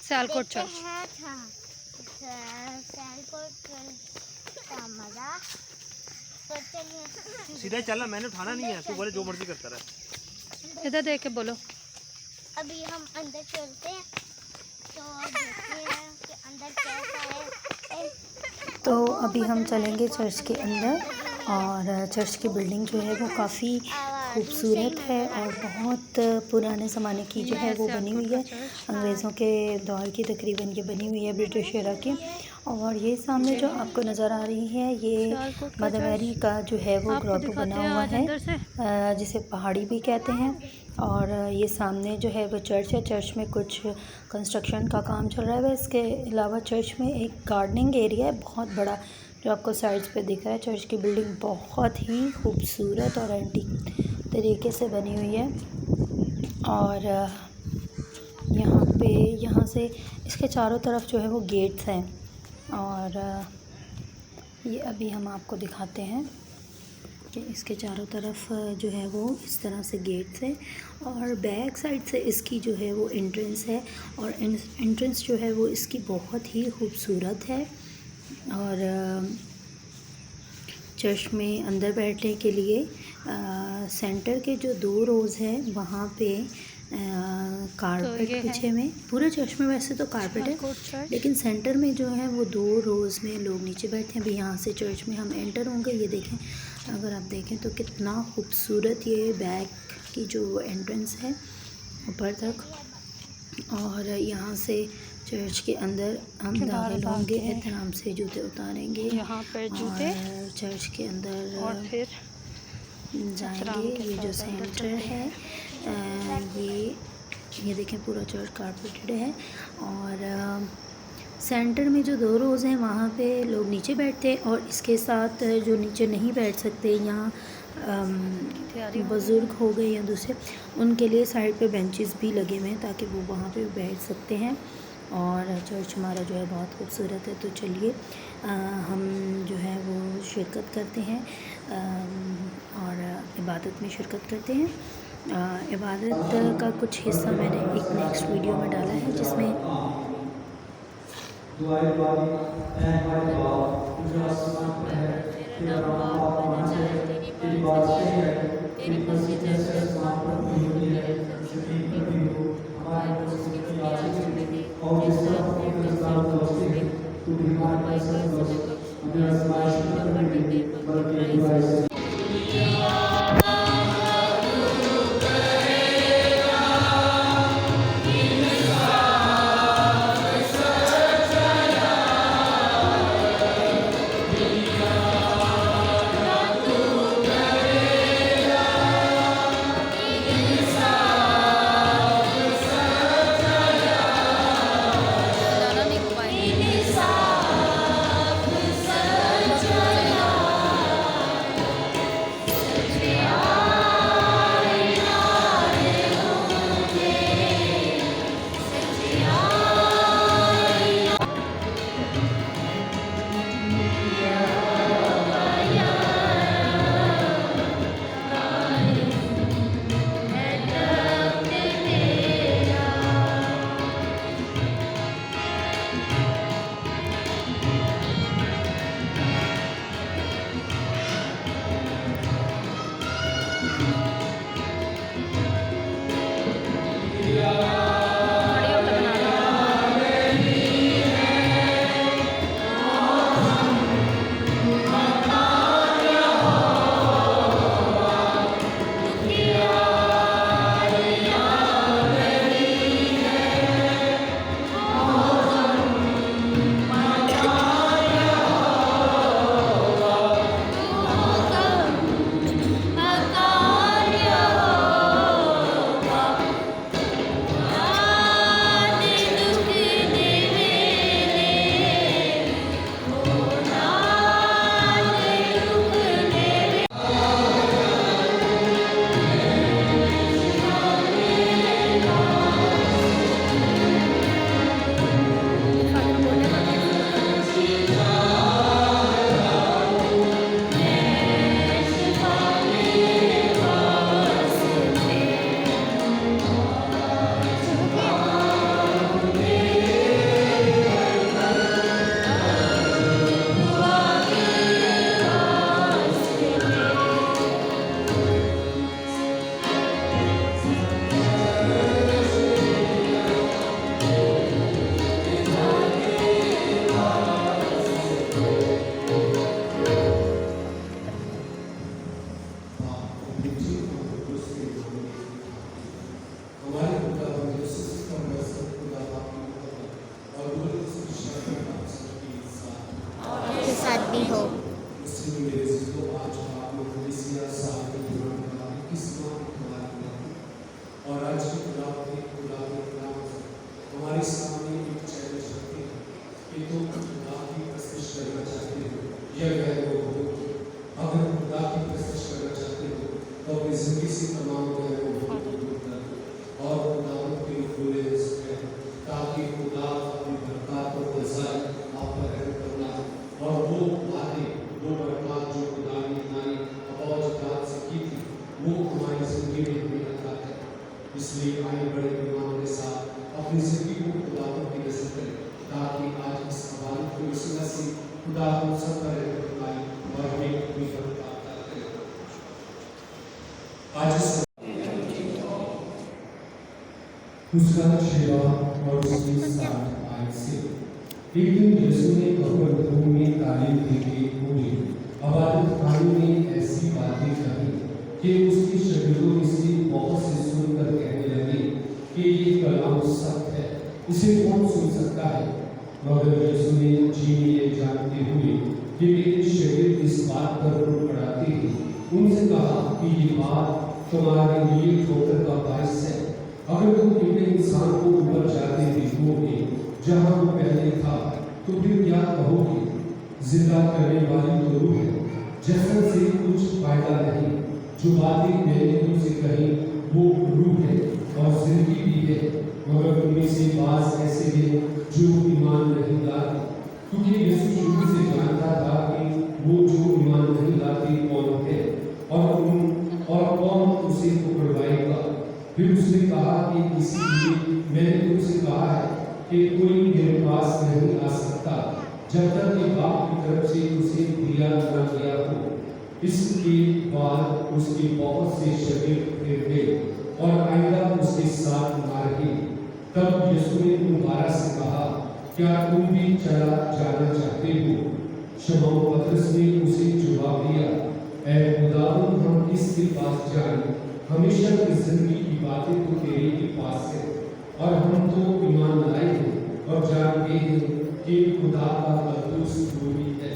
Sialkot church. Sialkot का मजा। तो चलिए सीधा चलना, मैंने उठाना नहीं है, तू बोले जो मर्जी करता रहे। इधर देख के बोलो। अभी हम अंदर चलते हैं तो देखते हैं कि अंदर कैसा है। तो अभी हम चलेंगे चर्च के अंदर, और चर्च की बिल्डिंग जो है वो काफ़ी खूबसूरत है और बहुत पुराने ज़माने की जो है वो बनी हुई है। अंग्रेज़ों के दौर की तकरीबन ये बनी हुई है, ब्रिटिश एरा की। और ये सामने जो आपको नज़र आ रही है ये मदर मैरी का जो है वो ग्रोटो बना हुआ है, जिसे पहाड़ी भी कहते हैं। और ये सामने जो है वो चर्च है। चर्च में कुछ कंस्ट्रक्शन का काम चल रहा है। इसके अलावा चर्च में एक गार्डनिंग एरिया है बहुत बड़ा, जो आपको साइड्स पे दिख रहा है। चर्च की बिल्डिंग बहुत ही खूबसूरत और एंटीक तरीके से बनी हुई है। और यहाँ से इसके चारों तरफ जो है वो गेट्स हैं। और ये अभी हम आपको दिखाते हैं कि इसके चारों तरफ जो है वो इस तरह से गेट्स है, और बैक साइड से इसकी जो है वो एंट्रेंस है। और एंट्रेंस जो है वो इसकी बहुत ही खूबसूरत है। और चर्च में अंदर बैठने के लिए सेंटर के जो 2 रोज़ हैं वहाँ पे कारपेट बिछे हुए। पूरे चर्च में वैसे तो कारपेट है, लेकिन सेंटर में जो है वो 2 रोज़ में लोग नीचे बैठे हैं। अभी यहाँ से चर्च में हम एंटर होंगे। ये देखें, अगर आप देखें तो कितना खूबसूरत ये बैक की जो एंट्रेंस है ऊपर तक। और यहाँ से चर्च के अंदर हम दाखिल होंगे, एहतराम से जूते उतारेंगे यहाँ पर जूते, और चर्च के अंदर और फिर जाएंगे। ये जो सेंटर है ये देखें पूरा चर्च कारपेटेड है। और सेंटर में जो 2 रोज़ हैं वहाँ पे लोग नीचे बैठते हैं, और इसके साथ जो नीचे नहीं बैठ सकते, यहाँ बुज़ुर्ग हो गए या दूसरे, उनके लिए साइड पे बेंचेस भी लगे हुए हैं ताकि वो वहाँ पे बैठ सकते हैं। और चर्च हमारा जो है बहुत खूबसूरत है। तो चलिए हम जो है वो शिरकत करते हैं और इबादत में शिरकत करते हैं। इबादत का कुछ हिस्सा मैंने एक नेक्स्ट वीडियो में डाला है, जिसमें इसलिए आए बड़े ईमान के साथ अपनी जिंदगी को खुदा की नजर करें, ताकि आज इस अबादत की वसीला से खुदा हम सब पर रहमत पाए और हमें अपनी बरकत अता करे। आज इस उसका सेवा और उसकी साथ आय से एक दिन यीशु ने कब्र में तालीम देते हुए अबादत खाने में ऐसी बातें कही कि उसके शागिर्दों में से बहुत से सुनकर कहने लगे कि ये कलाम सत्य है, इसे कौन सुन सकता है। मगर यीशु ने जी में ये जानते हुए कि मेरे शागिर्द इस बात पर रोक पड़ाते हैं, उनसे कहा कि ये बात तुम्हारे लिए ठोकर का बायस है। अगर तुम किसी इंसान को ऊपर जाते देखोगे जहाँ वो पहले था, तो फिर क्या कहोगे? जिंदा करने वाली तो रूह है, जैसा से कुछ फायदा नहीं। जो बातें मैंने तुमसे कही वो रूह है और जिंदगी भी है, मगर उनमें से बाज ऐसे हैं जो ईमान नहीं लाते। क्योंकि यीशु शुरू से जानता था कि वो जो ईमान नहीं लाते कौन है और कौन उसे पकड़वाएगा। फिर उसने कहा कि इसीलिए मैंने तुमसे कहा है कि कोई मेरे पास नहीं आ सकता जब तक कि बाप की तरफ से उसे दिया न गया हो। इसके बाद उसके बहुत से शागिर्द फिर गए और आइंदा उसके साथ न रहे। तब यीशु ने उन 12 से कहा, क्या तुम भी चला जाना चाहते हो? शमौन पतरस ने उसे जवाब दिया, ऐ खुदावंद, हम किसके पास जाएं? हमेशा की जिंदगी की बातें तो तेरे के पास है, और हम तो ईमान लाए हैं और जानते हैं कि खुदा का कद्दूस नबी है।